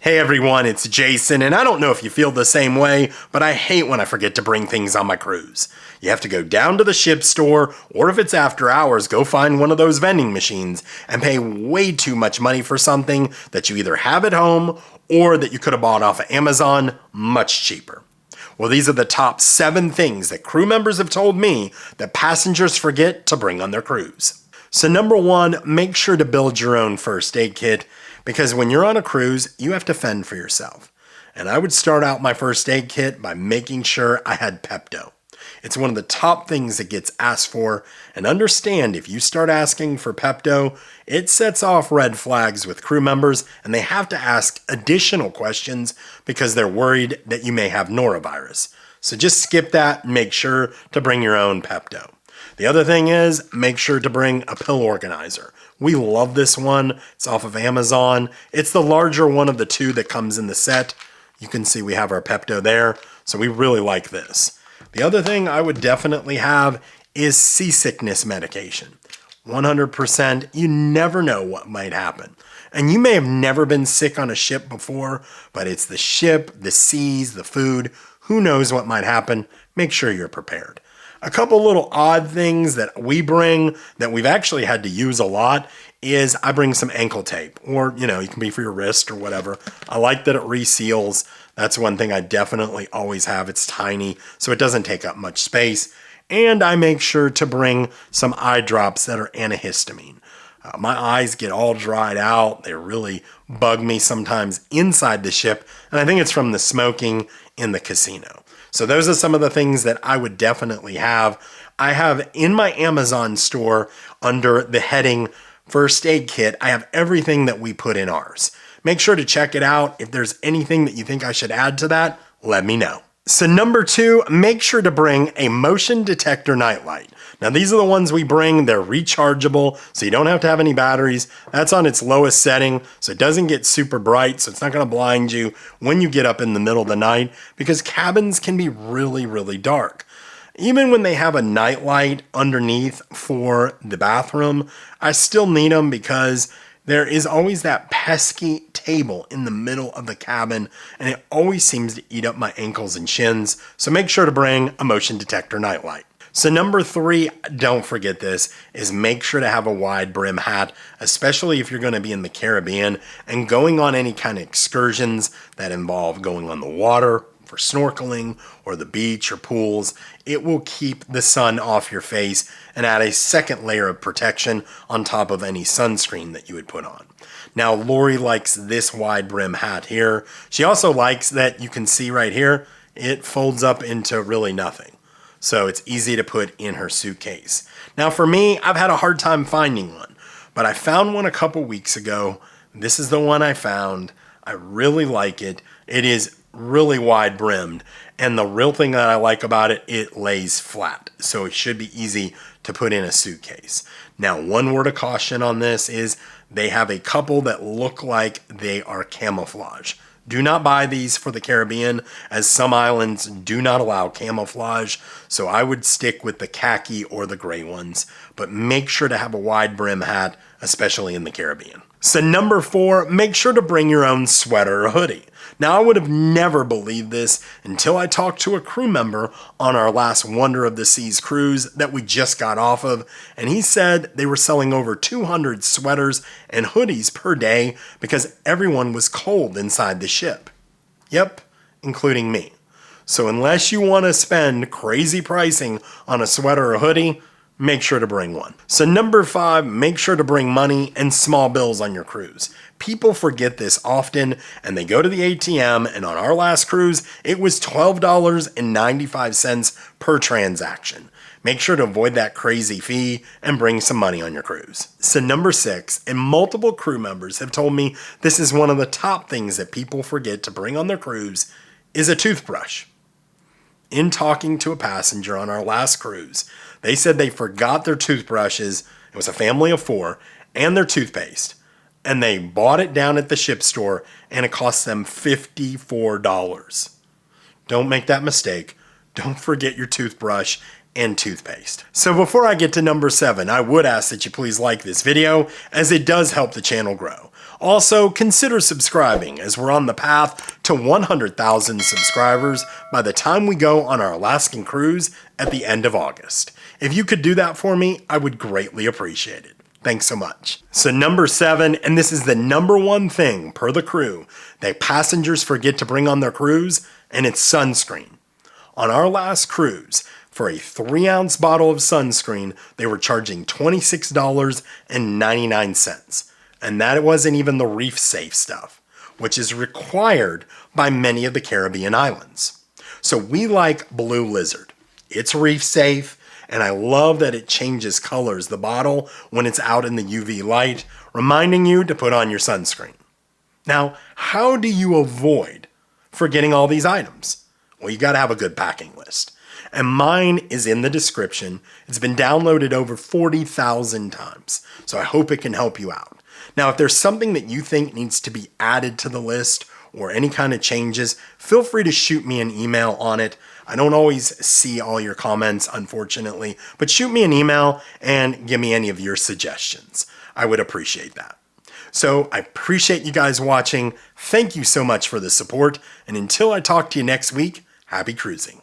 Hey everyone, it's Jason, and I don't know if you feel the same way, but I hate when I forget to bring things on my cruise. You have to go down to the ship store, or if it's after hours, go find one of those vending machines and pay way too much money for something that you either have at home or that you could have bought off of Amazon much cheaper. Well, these are the top 7 things that crew members have told me that passengers forget to bring on their cruise. So number 1, make sure to build your own first aid kit, because when you're on a cruise, you have to fend for yourself. And I would start out my first aid kit by making sure I had Pepto. It's one of the top things that gets asked for, and understand if you start asking for Pepto, it sets off red flags with crew members, and they have to ask additional questions because they're worried that you may have norovirus. So just skip that and make sure to bring your own Pepto. The other thing is, make sure to bring a pill organizer. We love this one. It's off of Amazon. It's the larger one of the 2 that comes in the set. You can see we have our Pepto there, so we really like this. The other thing I would definitely have is seasickness medication. 100%, you never know what might happen. And you may have never been sick on a ship before, but it's the ship, the seas, the food. Who knows what might happen? Make sure you're prepared. A couple little odd things that we bring that we've actually had to use a lot is I bring some ankle tape, or, you can be for your wrist or whatever. I like that it reseals. That's one thing I definitely always have. It's tiny, so it doesn't take up much space. And I make sure to bring some eye drops that are antihistamine. My eyes get all dried out. They really bug me sometimes inside the ship, and I think it's from the smoking in the casino. So those are some of the things that I would definitely have. I have in my Amazon store under the heading First Aid Kit, I have everything that we put in ours. Make sure to check it out. If there's anything that you think I should add to that, let me know. So number 2, make sure to bring a motion detector nightlight. Now these are the ones we bring. They're rechargeable, so you don't have to have any batteries. That's on its lowest setting, so it doesn't get super bright, so it's not going to blind you when you get up in the middle of the night, because cabins can be really, really dark. Even when they have a nightlight underneath for the bathroom, I still need them because there is always that pesky table in the middle of the cabin, and it always seems to eat up my ankles and shins, so make sure to bring a motion detector nightlight. So number 3, don't forget this, is make sure to have a wide brim hat, especially if you're going to be in the Caribbean and going on any kind of excursions that involve going on the water for snorkeling or the beach or pools. It will keep the sun off your face and add a second layer of protection on top of any sunscreen that you would put on. Now, Lori likes this wide brim hat here. She also likes that you can see right here, it folds up into really nothing. So it's easy to put in her suitcase. Now for me, I've had a hard time finding one, but I found one a couple weeks ago. This is the one I found. I really like it. It is really wide brimmed, and the real thing that I like about it, it lays flat, so it should be easy to put in a suitcase. Now, one word of caution on this is they have a couple that look like they are camouflage. Do not buy these for the Caribbean, as some islands do not allow camouflage, so I would stick with the khaki or the gray ones, but make sure to have a wide brim hat, especially in the Caribbean. So number 4, make sure to bring your own sweater or hoodie. Now, I would have never believed this until I talked to a crew member on our last Wonder of the Seas cruise that we just got off of, and he said they were selling over 200 sweaters and hoodies per day because everyone was cold inside the ship. Yep, including me. So unless you want to spend crazy pricing on a sweater or hoodie, make sure to bring one. So number 5, make sure to bring money and small bills on your cruise. People forget this often, and they go to the ATM, and on our last cruise, it was $12.95 per transaction. Make sure to avoid that crazy fee and bring some money on your cruise. So number 6, and multiple crew members have told me this is one of the top things that people forget to bring on their cruise, is a toothbrush. In talking to a passenger on our last cruise, they said they forgot their toothbrushes, it was a family of 4, and their toothpaste. And they bought it down at the ship store, and it cost them $54. Don't make that mistake. Don't forget your toothbrush and toothpaste. So before I get to number 7, I would ask that you please like this video, as it does help the channel grow. Also, consider subscribing as we're on the path to 100,000 subscribers by the time we go on our Alaskan cruise at the end of August. If you could do that for me, I would greatly appreciate it. Thanks so much. So number 7, and this is the number one thing per the crew that passengers forget to bring on their cruise, and it's sunscreen. On our last cruise, for a 3-ounce bottle of sunscreen, they were charging $26.99. And that wasn't even the reef safe stuff, which is required by many of the Caribbean islands. So we like Blue Lizard. It's reef safe, and I love that it changes colors, the bottle, when it's out in the UV light, reminding you to put on your sunscreen. Now, how do you avoid forgetting all these items? Well, you gotta have a good packing list. And mine is in the description. It's been downloaded over 40,000 times, so I hope it can help you out. Now, if there's something that you think needs to be added to the list or any kind of changes, feel free to shoot me an email on it. I don't always see all your comments, unfortunately, but shoot me an email and give me any of your suggestions. I would appreciate that. So I appreciate you guys watching. Thank you so much for the support. And until I talk to you next week, happy cruising.